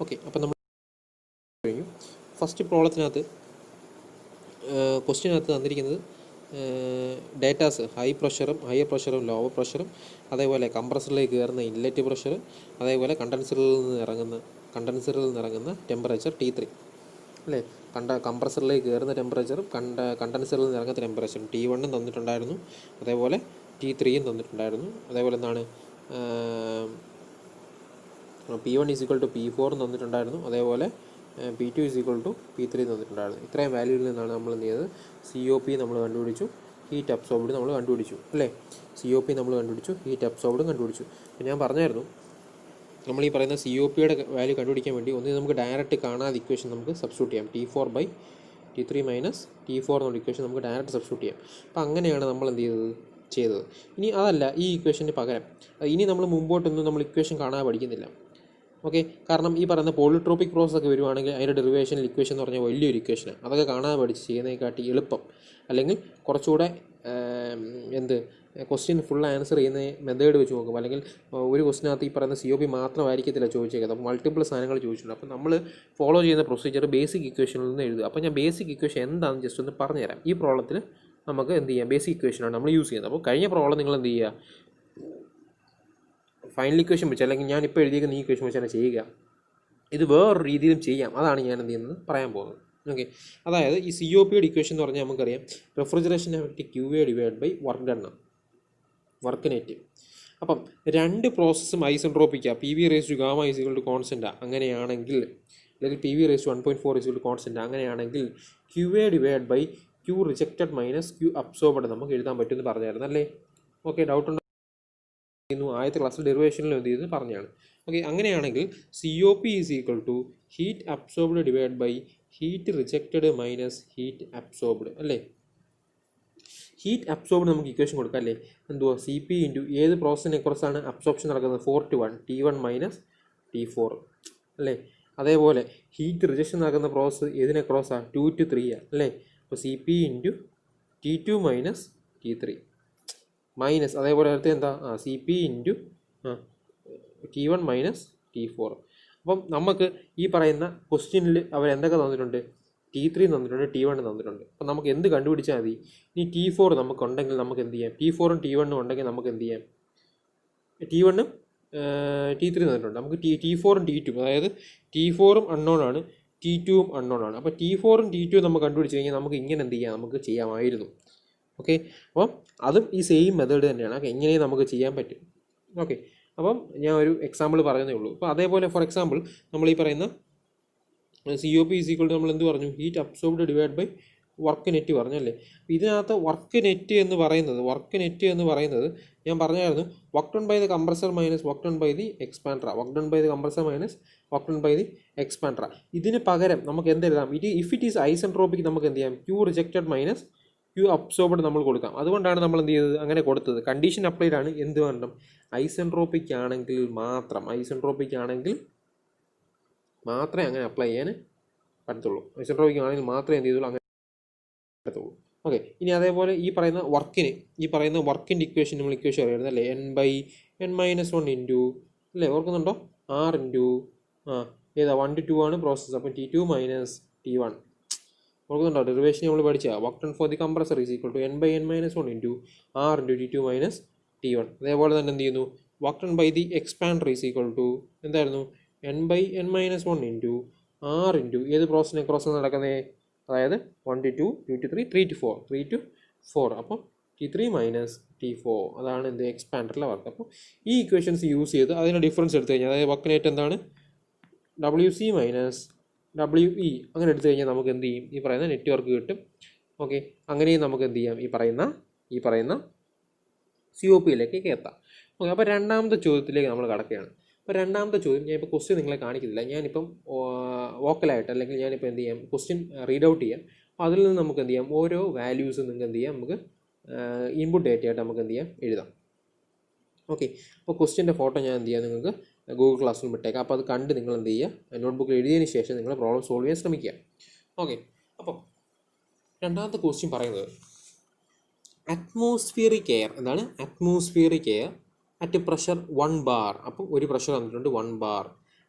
Okay, അപ്പോൾ നമ്മൾ കഴിഞ്ഞു. ഫസ്റ്റ് പ്രോബ്ലത്തിനകത്ത് ക്വസ്റ്റ്യനകത്ത് തന്നിരിക്കുന്നത് ഡേറ്റാസ് ഹയർ പ്രഷറും ലോവർ പ്രഷറും, അതേപോലെ കംപ്രസറിലേക്ക് കയറുന്ന ഇൻലെറ്റ് പ്രഷർ, അതേപോലെ കണ്ടൻസറിൽ നിന്ന് ഇറങ്ങുന്ന ടെമ്പറേച്ചർ T3 അല്ലേ. കംപ്രസറിലേക്ക് കയറുന്ന ടെമ്പറേച്ചറും കണ്ടൻസറിൽ നിന്ന് ഇറങ്ങുന്ന ടെമ്പറേച്ചറും T1 തന്നിട്ടുണ്ടായിരുന്നു, അതേപോലെ T3 തന്നിട്ടുണ്ടായിരുന്നു. അതേപോലെ എന്താണ് P1 = P4 തന്നിട്ടുണ്ടായിരുന്നു, അതേപോലെ P2 = P3 തന്നിട്ടുണ്ടായിരുന്നു. ഇത്രയും വാല്യൂവിൽ നിന്നാണ് നമ്മൾ എന്ത് ചെയ്തത്, COP നമ്മൾ കണ്ടുപിടിച്ചു, ഹീറ്റ് അബ്സോർബ്ഡ് നമ്മൾ കണ്ടുപിടിച്ചു അല്ലേ. COP നമ്മൾ കണ്ടുപിടിച്ചു, ഹീറ്റ് അബ്സോർബ്ഡും കണ്ടുപിടിച്ചു. അപ്പോൾ ഞാൻ പറഞ്ഞായിരുന്നു, നമ്മൾ ഈ പറയുന്ന COPയുടെ വാല്യൂ കണ്ടുപിടിക്കാൻ വേണ്ടി ഒന്ന് നമുക്ക് ഡയറക്റ്റ് കാണാതെ ഇക്വേഷൻ നമുക്ക് സബ്സ്റ്റിറ്റ്യൂട്ട് ചെയ്യാം. T4/T3 - T4 എന്നുള്ള ഇക്വേഷൻ നമുക്ക് ഡയറക്റ്റ് സബ്സ്റ്റിറ്റ്യൂട്ട് ചെയ്യാം. അപ്പോൾ അങ്ങനെയാണ് നമ്മൾ എന്ത് ചെയ്തത്. ഇനി അതല്ല, ഈ ഇക്വേഷന് പകരം ഇനി നമ്മൾ മുമ്പോട്ടൊന്നും നമ്മൾ ഇക്വേഷൻ കാണാതെ പഠിക്കുന്നില്ല. ഓക്കെ, കാരണം ഈ പറയുന്ന പോളിട്രോപ്പിക് പ്രോസസ് ഒക്കെ വരുവാണെങ്കിൽ അതിൻ്റെ ഡെറിവേഷനിൽ ഇക്വേഷൻ എന്ന് പറഞ്ഞാൽ വലിയൊരു ഇക്വേഷനാണ്. അതൊക്കെ കാണാതെ പഠിച്ച് ചെയ്യുന്നതിനെക്കാട്ടി എളുപ്പം, അല്ലെങ്കിൽ കുറച്ചുകൂടെ ക്വസ്റ്റ്യൻ ഫുൾ ആൻസർ ചെയ്യുന്ന മെത്തേഡ് വെച്ച് നോക്കും. അല്ലെങ്കിൽ ഒരു ക്വസ്റ്റിനകത്ത് ഈ പറയുന്ന COP മാത്രമായിരിക്കത്തില്ല ചോദിച്ചേക്കുന്നത്, അപ്പോൾ മൾട്ടിപ്പിൾ സാധനങ്ങൾ ചോദിച്ചിട്ടുണ്ട്. അപ്പോൾ നമ്മൾ ഫോളോ ചെയ്യുന്ന പ്രൊസീജിയർ ബേസിക് ഇക്വേഷനിൽ നിന്ന് എഴുതുക. അപ്പോൾ ഞാൻ ബേസിക് ഇക്വേഷൻ എന്താണെന്ന് ജസ്റ്റ് ഒന്ന് പറഞ്ഞുതരാം. ഈ പ്രോബ്ലത്തിൽ നമുക്ക് എന്ത് ചെയ്യാം, ബേസിക് ഇക്വേഷനാണ് നമ്മൾ യൂസ് ചെയ്യുന്നത്. അപ്പോൾ കഴിഞ്ഞ പ്രോബ്ലം നിങ്ങൾ എന്ത് ചെയ്യുക, ഫൈനൽ ഇക്വേഷൻ വെച്ച്, അല്ലെങ്കിൽ ഞാനിപ്പോൾ എഴുതിയിരിക്കുന്ന ഈ ഇക്വേഷൻ വെച്ചാണ് ചെയ്യുക. ഇത് വേറൊരു രീതിയിലും ചെയ്യാം, അതാണ് ഞാൻ എന്ത് ചെയ്യുന്നത് പറയാൻ പോകുന്നത്. ഓക്കെ, അതായത് ഈ COPയുടെ ഇക്വേഷൻ എന്ന് പറഞ്ഞാൽ നമുക്കറിയാം, refrigeration effect QA / work done, work net. അപ്പം രണ്ട് പ്രോസസ്സും ഐസെൻട്രോപ്പിക്കാണ്, PV⁻γ കോൺസ്റ്റൻ്റ് അങ്ങനെയാണെങ്കിൽ, അല്ലെങ്കിൽ PV⁻1.4 കോൺസ്റ്റൻ്റ് അങ്ങനെയാണെങ്കിൽ QA / Q rejected - Q absorbed നമുക്ക് എഴുതാൻ പറ്റുമെന്ന് പറഞ്ഞായിരുന്നു അല്ലേ. ഓക്കെ, ഡൗട്ട് ഉണ്ടോ? ആദ്യത്തെ ക്ലാസ്സിൽ ഡെറിവേഷനിൽ എന്ത് ചെയ്ത് പറഞ്ഞാണ്. ഓക്കെ, അങ്ങനെയാണെങ്കിൽ COP = heat absorbed / heat rejected - heat absorbed അല്ലേ. ഹീറ്റ് അബ്സോർബ്ഡ് നമുക്ക് ഇക്വേഷൻ കൊടുക്കാം അല്ലേ. എന്തുവാ, CP × ഏത് പ്രോസസ്സിനെ കുറിച്ചാണ് അബ്സോർപ്ഷൻ നടക്കുന്നത്, 4:1 T1 - T4 അല്ലേ. അതേപോലെ ഹീറ്റ് റിജക്ഷൻ നടക്കുന്ന പ്രോസസ്സ് ഏതിനെ ക്രോസാണ്, 2-3 അല്ലേ. അപ്പോൾ CP × T2 - T3 മൈനസ്, അതേപോലെ അടുത്ത് എന്താ, CP × T1 - T4. അപ്പം നമുക്ക് ഈ പറയുന്ന ക്വസ്റ്റ്യനിൽ അവരെന്തൊക്കെ തന്നിട്ടുണ്ട്, T3 തന്നിട്ടുണ്ട്, T1 തന്നിട്ടുണ്ട്. അപ്പം നമുക്ക് എന്ത് കണ്ടുപിടിച്ചാൽ മതി. ഇനി T4 നമുക്കുണ്ടെങ്കിൽ നമുക്ക് എന്ത് ചെയ്യാം, T4 T1 ഉണ്ടെങ്കിൽ നമുക്ക് എന്ത് ചെയ്യാം, T1 T3 തന്നിട്ടുണ്ട്, നമുക്ക് T4 T2, അതായത് T4 അൺനോൺ ആണ്, T2 അൺനോൺ ആണ്. അപ്പോൾ T4 T2 നമ്മൾ കണ്ടുപിടിച്ച് കഴിഞ്ഞാൽ നമുക്ക് ഇങ്ങനെ എന്ത് ചെയ്യാം, നമുക്ക് ചെയ്യാമായിരുന്നു. ഓക്കെ, അപ്പം അതും ഈ സെയിം മെത്തേഡ് തന്നെയാണ്. ഓക്കെ, എങ്ങനെയും നമുക്ക് ചെയ്യാൻ പറ്റും. ഓക്കെ, അപ്പം ഞാൻ ഒരു എക്സാമ്പിൾ പറയുന്നേ ഉള്ളൂ. അപ്പോൾ അതേപോലെ ഫോർ എക്സാമ്പിൾ നമ്മൾ ഈ പറയുന്ന COP = നമ്മൾ എന്ത് പറഞ്ഞു, ഹീറ്റ് അബ്സോർബ്ഡ് / വർക്ക് നെറ്റ് പറഞ്ഞല്ലേ. ഇതിനകത്ത് വർക്ക് നെറ്റ് എന്ന് പറയുന്നത് ഞാൻ പറഞ്ഞായിരുന്നു, work done by the compressor - work done by the expander, work done by the compressor - work done by the expander. ഇതിന് പകരം നമുക്ക് എന്തെഴുതാം, ഇഫ് ഇറ്റ് ഈസ് ഐസെൻട്രോപിക് നമുക്ക് എന്ത് ചെയ്യാം, Q റിജക്റ്റഡ് - Q അബ്സോർബ്ഡ് നമ്മൾ കൊടുക്കാം. അതുകൊണ്ടാണ് നമ്മൾ എന്ത് ചെയ്തത്, അങ്ങനെ കൊടുത്തത്. കണ്ടീഷൻ അപ്ലൈഡ് ആണ്. എന്ത് വേണം, ഐസെൻട്രോപിക് ആണെങ്കിൽ മാത്രമേ അങ്ങനെ അപ്ലൈ ചെയ്യാൻ പറ്റത്തുള്ളൂ. ഐസെൻട്രോപിക് ആണെങ്കിൽ മാത്രമേ എന്ത് ചെയ്തുള്ളൂ, അങ്ങനെ പറ്റത്തുള്ളൂ. ഓക്കെ, ഇനി അതേപോലെ ഈ പറയുന്ന വർക്കിൻ്റെ ഇക്വേഷൻ നമ്മൾ ഇക്വേഷൻ അറിയായിരുന്നു അല്ലേ, N/N-1 ഇൻറ്റു അല്ലേ, ഓർക്കുന്നുണ്ടോ, R ഇൻറ്റു ഏതാ 1 to 2 ആണ് പ്രോസസ്സ്. അപ്പം T2 - T1 ഓർക്കുന്നുണ്ടോ, ഡെറിവേഷൻ നമ്മൾ പഠിച്ചാൽ work done for the compressor = N/N-1 into R into T2 - T1. അതേപോലെ തന്നെ എന്ത് ചെയ്യുന്നു, work done by the expander = എന്തായിരുന്നു, N/N-1 ഇൻറ്റു R ഇൻറ്റു ഏത് പ്രോസസ്സ് നടക്കുന്നത്, അതായത് 1 to 2, 2 to 3, 3 to 4. അപ്പോൾ T3 - T4 അതാണ് എന്ത്, എക്സ്പാൻഡറിലെ വർക്ക്. അപ്പോൾ ഈ ഇക്വേഷൻസ് യൂസ് ചെയ്ത് അതിൻ്റെ ഡിഫറൻസ് എടുത്തു കഴിഞ്ഞാൽ, അതായത് വർക്ക് നെറ്റ് എന്താണ്, WC - WE അങ്ങനെ എടുത്തു കഴിഞ്ഞാൽ നമുക്ക് എന്ത് ചെയ്യും, ഈ പറയുന്ന നെറ്റ്വർക്ക് കിട്ടും. ഓക്കെ, അങ്ങനെയും നമുക്ക് എന്ത് ചെയ്യാം, ഈ പറയുന്ന COPയിലേക്ക് എത്താം. ഓക്കെ, അപ്പോൾ രണ്ടാമത്തെ ചോദ്യത്തിലേക്ക് നമ്മൾ കടക്കുകയാണ്. അപ്പോൾ രണ്ടാമത്തെ ചോദ്യം, ഞാനിപ്പോൾ ക്വസ്റ്റ്യൻ നിങ്ങളെ കാണിക്കുന്നില്ല, ഞാനിപ്പം വോക്കലായിട്ട് അല്ലെങ്കിൽ ഞാനിപ്പോൾ എന്ത് ചെയ്യാം, ക്വസ്റ്റ്യൻ റീഡ് ഔട്ട് ചെയ്യാം. അപ്പോൾ അതിൽ നിന്ന് നമുക്ക് എന്ത് ചെയ്യാം, ഓരോ വാല്യൂസ് നിങ്ങൾക്ക് എന്ത് ചെയ്യാം, നമുക്ക് ഇൻപുട്ട് ഡേറ്റയായിട്ട് നമുക്ക് എന്ത് ചെയ്യാം, എഴുതാം. ഓക്കെ, അപ്പോൾ ക്വസ്റ്റ്യൻ്റെ ഫോട്ടോ ഞാൻ എന്ത് ചെയ്യാം, നിങ്ങൾക്ക് ഗൂഗിൾ ക്ലാസ് റൂം ഇട്ടേക്കാം. അപ്പോൾ അത് കണ്ട് നിങ്ങൾ എന്ത് ചെയ്യുക, നോട്ട്ബുക്കിൽ എഴുതിയതിന് ശേഷം നിങ്ങൾ പ്രോബ്ലം സോൾവ് ചെയ്യാൻ ശ്രമിക്കുക. ഓക്കെ, അപ്പം രണ്ടാമത്തെ ക്വസ്റ്റ്യൻ പറയുന്നത്, atmospheric air at pressure 1 bar. അപ്പം ഒരു പ്രഷർ തന്നിട്ടുണ്ട് 1 bar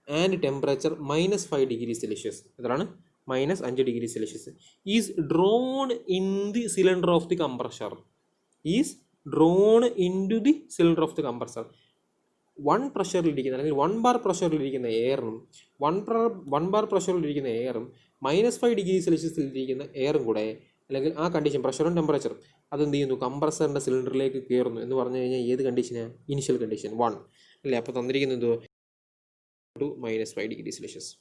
and temperature -5 degree Celsius, എത്രയാണ് -5 degree Celsius, is drawn in the cylinder of the compressor, is drawn in to the cylinder of the compressor. 1 പ്രഷറിലിരിക്കുന്ന അല്ലെങ്കിൽ 1 bar പ്രഷറിലിരിക്കുന്ന എയറും 1 bar പ്രഷറിലിരിക്കുന്ന എയറും -5 ഡിഗ്രി സെൽഷ്യസിലിരിക്കുന്ന എയറും കൂടെ, അല്ലെങ്കിൽ ആ കണ്ടീഷൻ പ്രഷറും ടെമ്പറേച്ചറും അതെന്ത് ചെയ്യുന്നു, കംപ്രസറിൻ്റെ സിലിണ്ടറിലേക്ക് കയറുന്നു എന്ന് പറഞ്ഞു കഴിഞ്ഞാൽ ഏത് കണ്ടീഷനാണ്, ഇനിഷ്യൽ കണ്ടീഷൻ 1 അല്ലേ. അപ്പോൾ തന്നിരിക്കുന്നത് to -5 degree Celsius.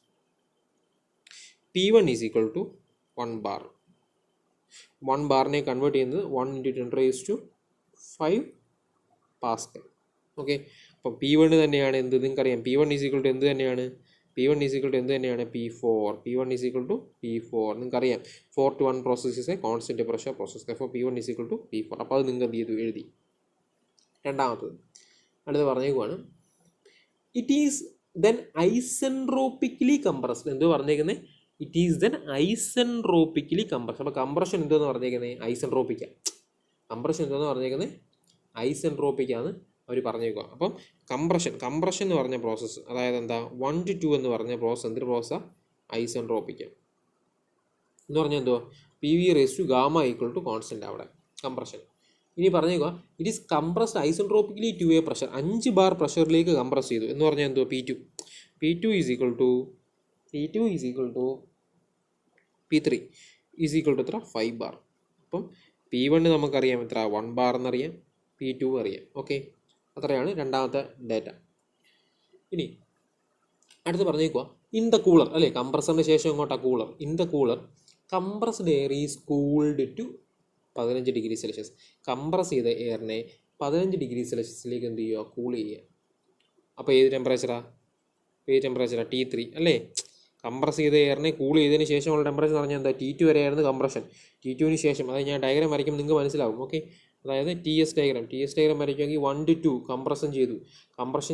P1 is equal to 1 bar. 1 ബാറിനെ കൺവേർട്ട് ചെയ്യുന്നത് 1 × 10⁵ പാസ്കൽ. ഓക്കെ, അപ്പോൾ P1 തന്നെയാണ് എന്ത്, നിങ്ങൾക്കറിയാം P1 ഈസ് ഈക്വൽ ടു എന്ത് തന്നെയാണ്, P1 ഈസ് ഈക്വൽ ടു എന്ത് തന്നെയാണ്, P4. P1 is equal to P4. നിങ്ങൾക്കറിയാം 4 to 1 process is A constant pressure process. അപ്പോൾ P1 is equal to P4. അപ്പോൾ അത് നിങ്ങൾ എന്ത് ചെയ്തു, എഴുതി. രണ്ടാമത്തത് അടുത്ത് പറഞ്ഞേക്കുവാണ്, ഇറ്റ് ഈസ് ദെൻ ഐസെൻട്രോപ്പിക്കലി കംപ്രസ്ഡ്. എന്ത് പറഞ്ഞേക്കുന്നത്, ഇറ്റ് ഈസ് ദെൻ ഐസെൻട്രോപ്പിക്കലി കംപ്രസ്ഡ്. അപ്പോൾ കംപ്രഷൻ എന്തെന്ന് പറഞ്ഞേക്കുന്നത്, ഐസെൻട്രോപ്പിക്ക. കംപ്രഷൻ എന്തെന്ന് പറഞ്ഞേക്കുന്നത് ഐസെൻട്രോപ്പിക്കാന്ന് അവർ പറഞ്ഞേക്കുക. അപ്പം കംപ്രഷൻ എന്ന് പറഞ്ഞ പ്രോസസ്സ്, അതായത് എന്താ 1 to 2 എന്ന് പറഞ്ഞ പ്രോസസ്സ് എന്തൊരു പ്രോസസ്സാണ്, ഐസെൻട്രോപ്പിക്ക എന്ന് പറഞ്ഞാൽ എന്തോ PV⁻γ = കോൺസ്റ്റന്റ് അവിടെ കംപ്രഷൻ. ഇനി പറഞ്ഞേക്കുക, it is compressed isentropically to a pressure, 5 bar പ്രഷറിലേക്ക് കംപ്രസ് ചെയ്തു എന്ന് പറഞ്ഞാൽ എന്തോ P2 is equal to P3 is equal to എത്ര, 5 ബാർ. അപ്പം P1 നമുക്കറിയാം എത്ര, 1 ബാർ എന്നറിയാം, P2 അറിയാം. ഓക്കെ, അത്രയാണ് രണ്ടാമത്തെ ഡേറ്റ. ഇനി അടുത്ത് പറഞ്ഞേക്കുക, ഇൻ ദ കൂളർ അല്ലേ, കംപ്രസറിന് ശേഷം ഇങ്ങോട്ടാ cooler. In the cooler compressed air is cooled to 15 degree Celsius. Compress ചെയ്ത എയറിനെ 15 ഡിഗ്രി സെൽഷ്യസിലേക്ക് എന്ത് ചെയ്യുക, കൂൾ ചെയ്യുക. അപ്പോൾ ഏത് ടെമ്പറേച്ചറാണ്, T3 അല്ലേ. കംപ്രസ് ചെയ്ത എയറിനെ കൂൾ ചെയ്തതിന് ശേഷമുള്ള ടെമ്പറേച്ചർ പറഞ്ഞാൽ എന്താ, T2 വരെയായിരുന്നു കംപ്രഷൻ. T2ന് ശേഷം, അത് ഞാൻ ഡയഗ്രാം വരയ്ക്കുമ്പോൾ നിങ്ങൾക്ക് മനസ്സിലാവും. ഓക്കെ, അതായത് TS ഡയഗ്രാം വരയ്ക്കുമെങ്കിൽ 1 to 2 കംപ്രഷൻ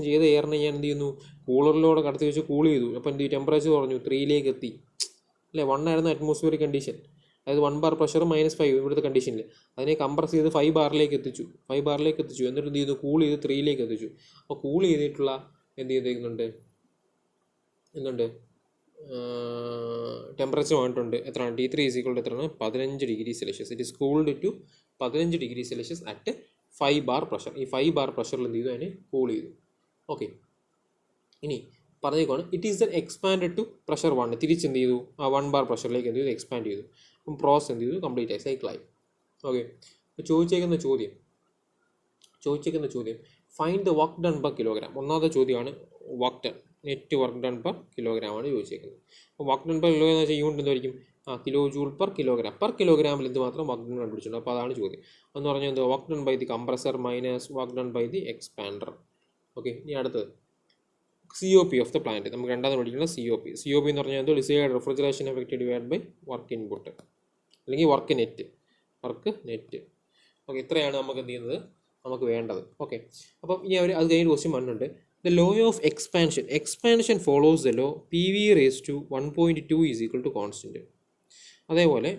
ചെയ്ത എയറിനെ ഞാൻ എന്ത് ചെയ്യുന്നു, കൂളറിലൂടെ കടത്തി വെച്ച് കൂൾ ചെയ്തു. അപ്പോൾ എന്ത് ചെയ്യും, ടെമ്പറേച്ചർ കുറഞ്ഞു, 3ലേക്ക് എത്തി അല്ലേ. 1 ആയിരുന്നു അറ്റ്മോസ്ഫിയറിക് കണ്ടീഷൻ, അതായത് 1 ബാർ പ്രഷർ -5 ഇവിടുത്തെ കണ്ടീഷനിൽ. അതിനെ കംപ്രസ് ചെയ്ത് 5 ബാറിലേക്ക് എത്തിച്ചു. എന്നിട്ട് എന്ത് ചെയ്തു, കൂൾ ചെയ്ത് 3ലേക്ക് എത്തിച്ചു. അപ്പോൾ കൂൾ ചെയ്തിട്ടുള്ള എന്ത് ചെയ്തേക്കുന്നുണ്ട്, ടെമ്പറേച്ചർ വന്നിട്ടുണ്ട് എത്രയാണ്, T3 ഈസ് ഈക്വൽ ടു എത്രയാണ്, 15 degree Celsius. It is cooled to 15 degree Celsius at 5 bar pressure. ഈ 5 ബാർ പ്രഷറിൽ എന്ത് ചെയ്തു, അതിനെ കൂൾ ചെയ്തു. ഓക്കെ, ഇനി പറഞ്ഞേക്കുവാണ്, it is then expand to pressure 1. തിരിച്ചെന്ത് ചെയ്തു, ആ 1 ബാർ പ്രഷറിലേക്ക് എന്ത് ചെയ്തു, എക്സ്പാൻഡ് ചെയ്തു. അപ്പം പ്രോസസ് എന്ത് ചെയ്തു, കംപ്ലീറ്റ് ആയി, സൈക്കിളായി. ഓക്കെ, ചോദിച്ചേക്കുന്ന ചോദ്യം find the work done per kilogram. ഒന്നാമത്തെ ചോദ്യമാണ് work done, net work done per kilogram ആണ് ചോദിച്ചേക്കുന്നത്. അപ്പോൾ വർക്ക് ഡൺ പെർ കിലോഗ്രാം എന്ന് വെച്ചാൽ യൂണിറ്റ് എന്തായിരിക്കും, കിലോ ജൂൾ പെർ കിലോഗ്രാമിൽ എന്ത് മാത്രം വർക്ക് ഡൺ കണ്ടുപിടിച്ചിട്ടുണ്ട്. അപ്പോൾ അതാണ് ചോദ്യം. എന്ന് പറഞ്ഞാൽ എന്താ, work done by the compressor minus work done by the expander. Okay, ഇനി അടുത്തത് COP ഓഫ് ദ പ്ലാന്റ്. നമുക്ക് രണ്ടാമത് പഠിക്കുന്നത് COP എന്ന് പറഞ്ഞാൽ എന്തോ, desired refrigeration effect divide by work input അല്ലെങ്കിൽ വർക്ക് നെറ്റ്. ഓക്കെ, ഇത്രയാണ് നമുക്ക് എന്ത് ചെയ്യുന്നത്, നമുക്ക് വേണ്ടത്. ഓക്കെ, അപ്പം ഇനി അത് കഴിഞ്ഞ് ക്വസ്റ്റ്യൻ വന്നിട്ടുണ്ട്, the law of expansion follows the law PV⁻1.2 is equal to constant. അതേപോലെ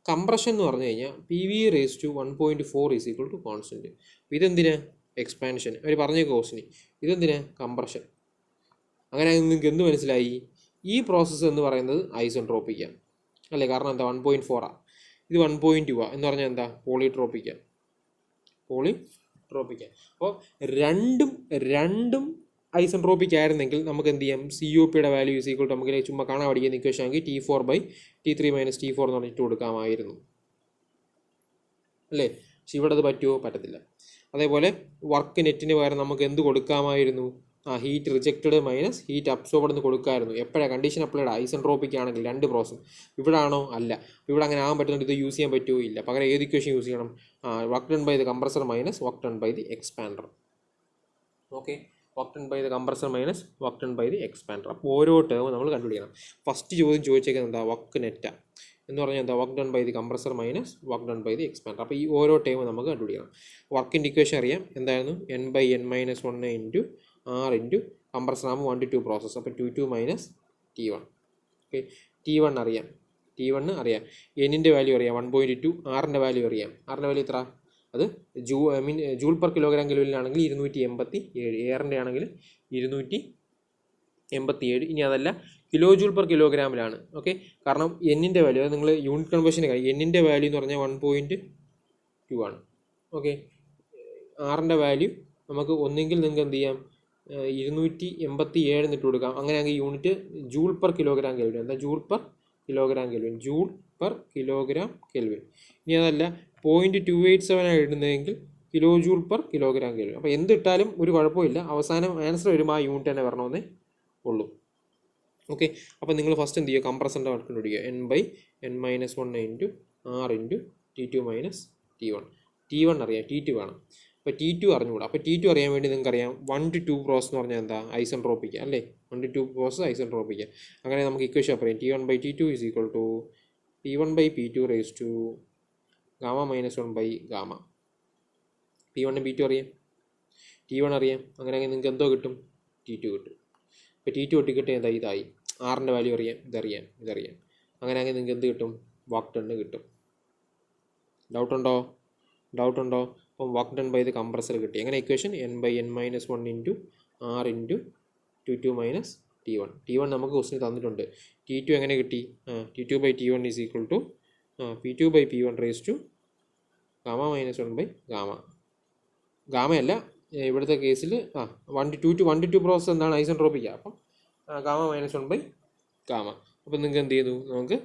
കംപ്രഷൻ എന്ന് പറഞ്ഞു കഴിഞ്ഞാൽ PV⁻1.4 is equal to constant. ഇതെന്തിനാ, എക്സ്പാൻഷൻ. അവർ പറഞ്ഞ ക്വസ്റ്റ്യൻ ഇതെന്തിനാ, കംപ്രഷൻ. അങ്ങനെ നിങ്ങൾക്ക് എന്ത് മനസ്സിലായി, ഈ പ്രോസസ്സ് എന്ന് പറയുന്നത് ഐസെൻട്രോപ്പിക്കാണ് അല്ലേ. കാരണം എന്താ, 1.4 ഇത് 1.2 എന്ന് പറഞ്ഞാൽ എന്താ, പോളിട്രോപ്പിക്ക. അപ്പോൾ രണ്ടും ഐസെൻട്രോപ്പിക് ആയിരുന്നെങ്കിൽ നമുക്ക് എന്ത് ചെയ്യാം, COPയുടെ വാല്യൂ ഈസ് ഈക്വൽ ടു, നമുക്ക് ചുമ്മാ കാണാൻ പഠിക്കുന്ന ഇക്വേഷൻ ആണെങ്കിൽ T4/T3 - T4 എന്ന് പറഞ്ഞിട്ട് കൊടുക്കാമായിരുന്നു അല്ലേ. പക്ഷെ ഇവിടെ അത് പറ്റുമോ, പറ്റത്തില്ല. അതേപോലെ വർക്ക് നെറ്റിന് പകരം നമുക്ക് എന്ത് കൊടുക്കാമായിരുന്നു, heat rejected minus heat absorbed എന്ന് കൊടുക്കാമായിരുന്നു. എപ്പോഴാണ് കണ്ടീഷൻ അപ്ലൈഡ്, ഐസെൻട്രോപ്പിക് ആണെങ്കിൽ 2 പ്രോസസ്. ഇവിടെ ആണോ, അല്ല. ഇവിടെ അങ്ങനെ ആകാൻ പറ്റുന്നുണ്ട്, ഇത് യൂസ് ചെയ്യാൻ പറ്റുമോ, ഇല്ല. പകരം ഏത് ഇക്വേഷൻ യൂസ് ചെയ്യണം, work done by the compressor minus work done by the expander. Okay, work done by the compressor minus work done by the expander. അപ്പോൾ ഓരോ ടേം നമ്മൾ കണ്ടുപിടിക്കണം. ഫസ്റ്റ് ചോദ്യം ചോദിച്ചേക്കുന്നത് എന്താ, വർക്ക് നെറ്റ എന്ന് പറഞ്ഞാൽ എന്താ, work done by the compressor minus work done by the expander. അപ്പോൾ ഈ ഓരോ ടേം നമുക്ക് കണ്ടുപിടിക്കണം. വർക്കിൻ്റെ ഇക്വേഷൻ അറിയാം, എന്തായിരുന്നു, N/N-1 into R into compressor ആകുമ്പോൾ 1 to 2 പ്രോസസ്സ്. അപ്പോൾ 2 - T1. ഓക്കെ, T1 അറിയാം, Nൻ്റെ വാല്യൂ അറിയാം 1.2, Rൻ്റെ വാല്യൂ അറിയാം. Rൻ്റെ വാല്യൂ എത്ര, അത് ജൂൾ പെർ കിലോഗ്രാം കിലോയിലാണെങ്കിൽ 287, എയറിൻ്റെ ആണെങ്കിൽ 200 87. ഇനി അതല്ല കിലോ ജൂൾ പെർ കിലോഗ്രാമിലാണ്. ഓക്കെ, കാരണം എന്നിൻ്റെ വാല്യൂ, അത് നിങ്ങൾ യൂണിറ്റ് കൺവേർഷന് കഴിയും. എന്നിൻ്റെ വാല്യൂ എന്ന് പറഞ്ഞാൽ 1.2 ആണ്. ഓക്കെ, ആറിൻ്റെ വാല്യൂ നമുക്ക് ഒന്നെങ്കിൽ നിങ്ങൾക്ക് എന്ത് ചെയ്യാം, 287 എന്നിട്ട് കൊടുക്കാം. അങ്ങനെയാണെങ്കിൽ unit joule per kilogram kelvin. എന്താ joule per kilogram kelvin, joule per kilogram kelvin. ഇനി അതല്ല 0.287 ആയി ഇടുന്നതെങ്കിൽ kilo joule per kilogram kelvin. അപ്പോൾ എന്തിട്ടാലും ഒരു കുഴപ്പമില്ല, അവസാനം ആൻസർ വരുമ്പോൾ ആ യൂണിറ്റ് തന്നെ വരണമെന്നേ ഉള്ളൂ. ഓക്കെ, അപ്പോൾ നിങ്ങൾ ഫസ്റ്റ് എന്ത് ചെയ്യുക, കംപ്രസറിൻ്റെ വർക്ക് കണ്ടുപിടിക്കുക. n-1 into r into T2 minus T1. T1 അറിയാം, T2 വേണം. അപ്പോൾ T2 അറിഞ്ഞുകൂടാ. അപ്പോൾ T2 അറിയാൻ വേണ്ടി നിങ്ങൾക്കറിയാം 1 to 2 പ്രോസസ് എന്ന് പറഞ്ഞാൽ എന്താ, ഐസെൻട്രോപ്പിക്ക അല്ലേ. 1 to 2 പ്രോസസ് ഐസെൻട്രോപ്പിക്ക. അങ്ങനെ നമുക്ക് ഇക്വേഷൻ പറയാം. T1/T2 is equal to P1/P2 raise to gamma minus 1 gamma. P1 P2 അറിയാം, T1 അറിയാം. അങ്ങനെയാണെങ്കിൽ നിങ്ങൾക്ക് എന്തോ കിട്ടും, T2 കിട്ടും. ഇപ്പോൾ T2 ഒട്ടിക്കിട്ട് എന്താ, ഇതായി. ആറിൻ്റെ വാല്യൂ അറിയാം, ഇതറിയാം. അങ്ങനെയാണെങ്കിൽ നിങ്ങൾക്ക് എന്ത് കിട്ടും, വർക്ക് ഡൺ കിട്ടും. ഡൗട്ട് ഉണ്ടോ? അപ്പം work done by the compressor കിട്ടി. അങ്ങനെ equation n/n-1 into r into T2 minus T1. T1 നമുക്ക് ക്വസ്റ്റ്യൻ തന്നിട്ടുണ്ട്. T2 എങ്ങനെ കിട്ടി, T2/T1 is equal to P2/P1 raise to gamma minus 1 gamma. ഗാമയല്ല ഇവിടുത്തെ കേസിൽ 1 to 2 പ്രോസസ് എന്താണ്, ഐസെൻട്രോപ്പിക്ക. അപ്പം ഗാമ മൈനസ് 1 ഗാമ. അപ്പം നിങ്ങൾക്ക് എന്ത് ചെയ്തു, നമുക്ക്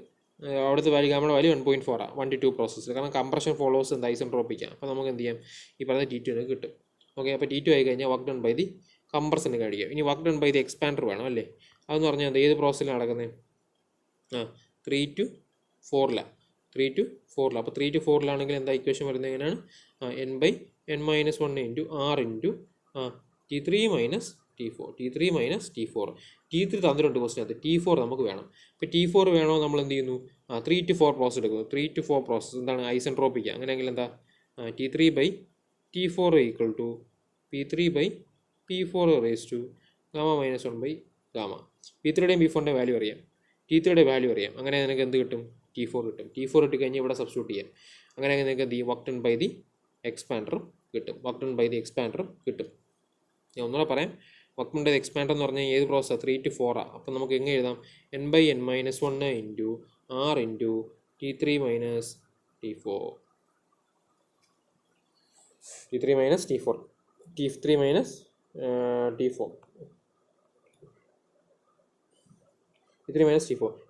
അവിടുത്തെ വാല്യൂ ഗാമയുടെ വാല്യൂ 1.4 ആണ് 1 to 2 പ്രോസസ്സ്. കാരണം കംപ്രഷൻ ഫോളോസ് എന്താ, ഐസെൻട്രോപ്പിക്ക. അപ്പോൾ നമുക്ക് എന്ത് ചെയ്യാം, ഈ പറഞ്ഞ T2 കിട്ടും. ഓക്കെ, അപ്പോൾ T2 ആയി കഴിഞ്ഞാൽ വർക്ക് ഡൺ ബൈ ദി കംപ്രസറിന് കഴിക്കുക. ഇനി work done by the expander വേണം അല്ലേ. അതെന്ന് പറഞ്ഞാൽ എന്താ, ഏത് പ്രോസസ്സിലാണ് നടക്കുന്നത്, 3 to 4 അപ്പോൾ 3 to 4 എന്താ ഇക്വേഷൻ വരുന്നത്, എങ്ങനെയാണ്, n/n-1 into r into T3 minus T4. T3 തന്നിട്ടുണ്ട് ക്വസ്റ്റിനകത്ത്. T4 നമുക്ക് വേണം. ഇപ്പോൾ T4 വേണോ, നമ്മൾ എന്ത് ചെയ്യുന്നു, 3 to 4 പ്രോസസ് എടുക്കുന്നു. 3 to 4 പ്രോസസ് എന്താണ്, ഐസെൻട്രോപ്പിക്ക. അങ്ങനെയെങ്കിൽ എന്താ, T3/T4 equal to P3/P4 raise to gamma minus 1 gamma. P3യുടെയും P4ൻ്റെയും വാല്യൂ അറിയാം, T3യുടെ വാല്യൂ അറിയാം. അങ്ങനെ നിനക്ക് എന്ത് കിട്ടും, T4 കിട്ടും. T4 ഇട്ട് കഴിഞ്ഞാൽ ഇവിടെ സബ്സ്റ്റിറ്റ്യൂട്ട് ചെയ്യാം. അങ്ങനെയാണെങ്കിൽ നിങ്ങൾക്ക് എന്ത് ചെയ്യും, വർക്ക് ഡൺ ബൈ ദി എക്സ്പാൻഡറും കിട്ടും. ഞാൻ ഒന്നുകൂടെ പറയാം. Work done by the expander എന്ന് പറഞ്ഞാൽ ഏത് പ്രോസസ്സാണ്, 3 to 4 ആണ്. അപ്പം നമുക്ക് എങ്ങനെ എഴുതാം, n/n-1 into r into T3 minus T4. T3 minus T4.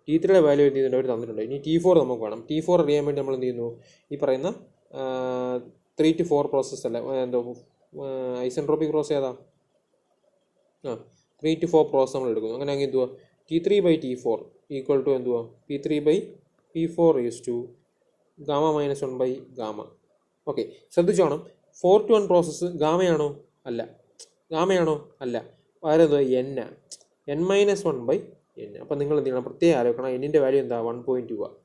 T3യുടെ വാല്യൂ എന്ത് ചെയ്യുന്നുണ്ട്, അവർ തന്നിട്ടുണ്ട്. ഇനി T4 നമുക്ക് വേണം. T4 അറിയാൻ വേണ്ടി നമ്മൾ എന്ത് ചെയ്യുന്നു, ഈ പറയുന്ന 3 to 4 പ്രോസസ്സ് അല്ല, എന്തോ ഐസെൻട്രോപ്പിക് പ്രോസസ് ഏതാ, 3 to 4 പ്രോസസ് നമ്മൾ എടുക്കുന്നു. അങ്ങനെയാണെങ്കിൽ എന്തുവാ, T3/T4 ഈക്വൽ ടു എന്തുവാ, P3/P4 raise to gamma minus 1 gamma. Okay, ശ്രദ്ധിച്ചോണം. 4 to 1 പ്രോസസ്സ് ഗാമയാണോ, അല്ല. വേറെ എന്തുവാ, n-1 n. അപ്പം നിങ്ങൾ എന്ത് ചെയ്യണം, പ്രത്യേകം ആലോചിക്കണം. എന്നിൻ്റെ വാല്യൂ എന്താ, 1.2 ആണ്.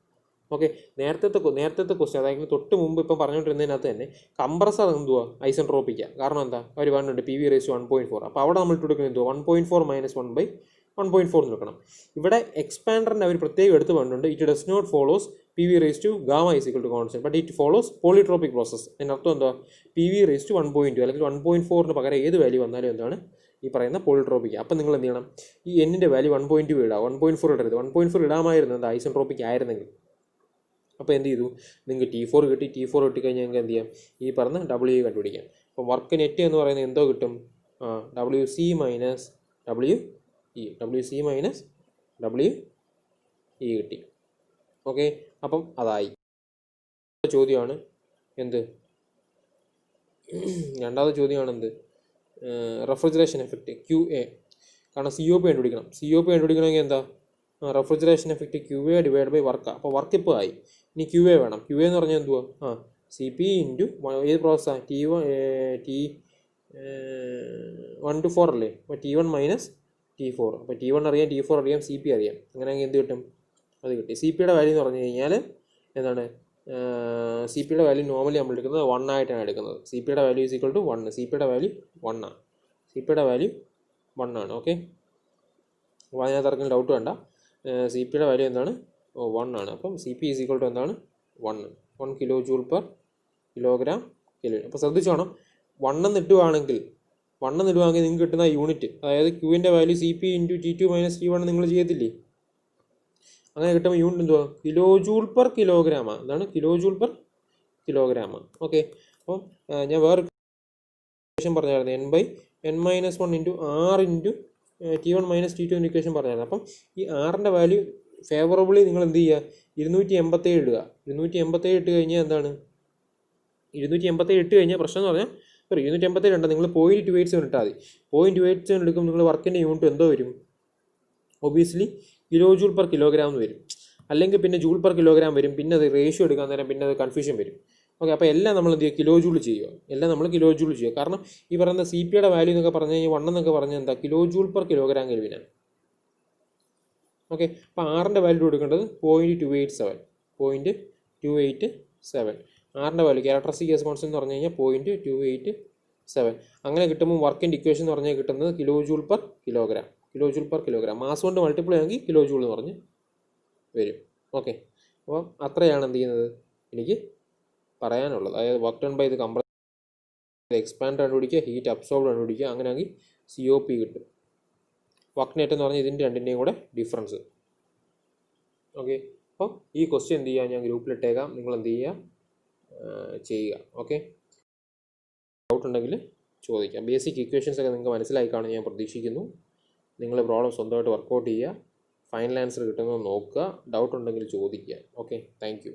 ഓക്കെ, നേരത്തെ ക്വസ്റ്റ്യൻ, അതായത് തൊട്ട് മുമ്പ് ഇപ്പം പറഞ്ഞുകൊണ്ടിരുന്നതിനകത്ത് തന്നെ കംപ്രസർ എന്തുവാ, ഐസെൻട്രോപ്പിക്ക. കാരണം എന്താ, അവർ വേണ്ടുണ്ട് PV റേസ് 1.4. അപ്പോൾ അവിടെ നമ്മൾ ഇട്ട് കൊടുക്കുന്നത് എന്തുവാ, 1.4 മൈനസ് 1/1.4 എന്ന് എടുക്കണം. ഇവിടെ എക്സ്പാൻഡറിൻ്റെ അവർ പ്രത്യേകം എടുത്ത് വേണ്ടുണ്ട്. It does not follows PV raise to gamma is equal to constant, but it follows polytropic process. അതിനർത്ഥം എന്താ, PV റേസ് ടു 1.2 അല്ലെങ്കിൽ 1.4ന് പകരം ഏത് വാല്യൂ വന്നാലും എന്താണ് ഈ പറയുന്ന പോളിട്രോപ്പിക്ക. അപ്പം നിങ്ങൾ എന്ത് ചെയ്യണം, ഈ എന്നിൻ്റെ വാല്യൂ 1.2 ഇടാം, 1.4 ഇടരുത്. 1.4 ഇടാമായിരുന്നു എന്താ, ഐസെൻട്രോപ്പിക് ആയിരുന്നെങ്കിൽ. അപ്പോൾ എന്ത് ചെയ്തു, നിങ്ങൾക്ക് T4 കിട്ടി. T4 കിട്ടിക്കഴിഞ്ഞാൽ നിങ്ങൾക്ക് എന്ത് ചെയ്യാം, ഈ പറഞ്ഞ W കണ്ടുപിടിക്കാം. അപ്പോൾ വർക്ക് നെറ്റ് എന്ന് പറയുന്നത് എന്തോ കിട്ടും, WC മൈനസ് WE കിട്ടി. ഓക്കെ, അപ്പം അതായി. ചോദ്യമാണ് എന്ത്, രണ്ടാമത്തെ ചോദ്യമാണ് എന്ത്, റെഫ്രിജറേഷൻ എഫക്റ്റ് QA. കാരണം COP കണ്ടുപിടിക്കണമെങ്കിൽ എന്താ, refrigeration effect QA divide by work. അപ്പോൾ വർക്ക് ഇപ്പോൾ ആയി. ഇനി QA വേണം. QA എന്ന് പറഞ്ഞാൽ എന്തുവാ, CP ഇൻറ്റു ഏത് പ്രോസസ്സാണ്, T1 to 4 അല്ലേ. അപ്പോൾ T1 മൈനസ് T4. അപ്പോൾ T1 അറിയാം, T4 അറിയാം, CP അറിയാം. അങ്ങനെയാണെങ്കിൽ എന്ത് കിട്ടും, അത് കിട്ടി. CPയുടെ വാല്യൂ എന്ന് പറഞ്ഞു കഴിഞ്ഞാൽ എന്താണ്, CPയുടെ വാല്യൂ നോർമലി നമ്മൾ എടുക്കുന്നത് 1 ആയിട്ടാണ് എടുക്കുന്നത്. CPയുടെ വാല്യൂ ഈസ് ഈക്വൽ ടു 1. CPയുടെ വാല്യൂ 1 ആണ്. ഓക്കെ, അപ്പോൾ അതിനകത്ത് ആർക്കും ഡൗട്ട് വേണ്ട. CPയുടെ വാല്യൂ എന്താണ്, 1 ആണ്. അപ്പം CP ഈസ് ഈക്വൽ ടു എന്താണ്, 1 kilo joule per kilogram kelvin. അപ്പോൾ ശ്രദ്ധിച്ചോണം, 1 എന്ന് ഇട്ടുവാണെങ്കിൽ 1 ഇടുവാണെങ്കിൽ നിങ്ങൾക്ക് കിട്ടുന്ന യൂണിറ്റ്, അതായത് ക്യൂവിൻ്റെ വാല്യൂ CP × T2 - T1 നിങ്ങൾ ചെയ്യത്തില്ലേ? അങ്ങനെ കിട്ടുമ്പോൾ യൂണിറ്റ് എന്തുവാ? കിലോ ജൂൾ പെർ കിലോഗ്രാമാണ്. എന്താണ്? കിലോ ജൂൾ പെർ കിലോഗ്രാമാണ്. ഓക്കെ, അപ്പം ഞാൻ വേറെ ഇക്വേഷൻ പറഞ്ഞായിരുന്നു, N/N-1 × R × T1 - T2 എന്ന ഇക്വേഷൻ പറഞ്ഞായിരുന്നു. അപ്പം ഈ ആറിൻ്റെ വാല്യൂ ഫേവറബിളി നിങ്ങൾ എന്ത് ചെയ്യുക? 287 ഇടുക. 287 ഇട്ട് കഴിഞ്ഞാൽ എന്താണ്? 287 ഇട്ട് കഴിഞ്ഞാൽ പ്രശ്നം എന്ന് പറഞ്ഞാൽ 287 ഉണ്ട്, നിങ്ങൾ 0.287 ഇട്ടാൽ മതി. 0.287 എടുക്കുമ്പോൾ നിങ്ങൾ വർക്കിൻ്റെ യൂണിറ്റ് എന്തോ വരും? Obviously kilo joule per kilogram എന്ന് വരും, അല്ലെങ്കിൽ പിന്നെ ജൂൾ പെർ കിലോഗ്രാം വരും. പിന്നെ അത് റേഷ്യോ എടുക്കാൻ നേരം പിന്നെ അത് കൺഫ്യൂഷൻ വരും. ഓക്കെ, അപ്പോൾ എല്ലാം നമ്മൾ എന്ത് ചെയ്യുക? കിലോ ജൂൾ ചെയ്യുക. എല്ലാം നമ്മൾ കിലോ ജൂൾ ചെയ്യുക. കാരണം ഈ പറയുന്ന CPയുടെ വാല്യൂ എന്നൊക്കെ പറഞ്ഞു കഴിഞ്ഞാൽ 1 എന്നൊക്കെ പറഞ്ഞാൽ എന്താ? കിലോ ജൂൾ പെർ കിലോഗ്രാം കെൽവിനാണ്. ഓക്കെ, അപ്പോൾ ആറിൻ്റെ വാല്യൂ എടുക്കേണ്ടത് 0.287. ആറിൻ്റെ വാല്യൂ ക്യാരക്ടറിസ്റ്റിക് ഗ്യാസ് കോൺസ്റ്റന്റ് എന്ന് പറഞ്ഞു കഴിഞ്ഞാൽ 0.287. അങ്ങനെ കിട്ടുമ്പോൾ വർക്കിൻ്റെ ഇക്വേഷൻ എന്ന് പറഞ്ഞാൽ കിട്ടുന്നത് kilo joule per kilogram. Kilo joule per kilogram mass കൊണ്ട് മൾട്ടിപ്ലൈ ആണെങ്കിൽ കിലോ ജൂൾ എന്ന് പറഞ്ഞ് വരും. ഓക്കെ, അപ്പം അത്രയാണ് എന്ത് ചെയ്യുന്നത് എനിക്ക് പറയാനുള്ളത്. അതായത് work done by the compressor expand കണ്ടുപിടിക്കുക, ഹീറ്റ് അബ്സോർബ് കണ്ടുപിടിക്കുക. അങ്ങനെയാണെങ്കിൽ COP കിട്ടും. വർക്ക് നെറ്റ് എന്ന് പറഞ്ഞാൽ ഇതിൻ്റെ രണ്ടിൻ്റെയും കൂടെ ഡിഫറൻസ്. ഓക്കെ, അപ്പം ഈ ക്വസ്റ്റ്യൻ എന്ത് ചെയ്യുക? ഞാൻ ഗ്രൂപ്പിലിട്ടേക്കാം, നിങ്ങൾ എന്ത് ചെയ്യുക. ഓക്കെ, ഡൗട്ട് ഉണ്ടെങ്കിൽ ചോദിക്കാം. ബേസിക് ഇക്വേഷൻസ് ഒക്കെ നിങ്ങൾക്ക് മനസ്സിലായി കാണും ഞാൻ പ്രതീക്ഷിക്കുന്നു. നിങ്ങൾ പ്രോബ്ലം സ്വന്തമായിട്ട് വർക്കൗട്ട് ചെയ്യുക, ഫൈനൽ ആൻസർ കിട്ടുന്നത് നോക്കുക, ഡൗട്ട് ഉണ്ടെങ്കിൽ ചോദിക്കുക. Okay, thank you.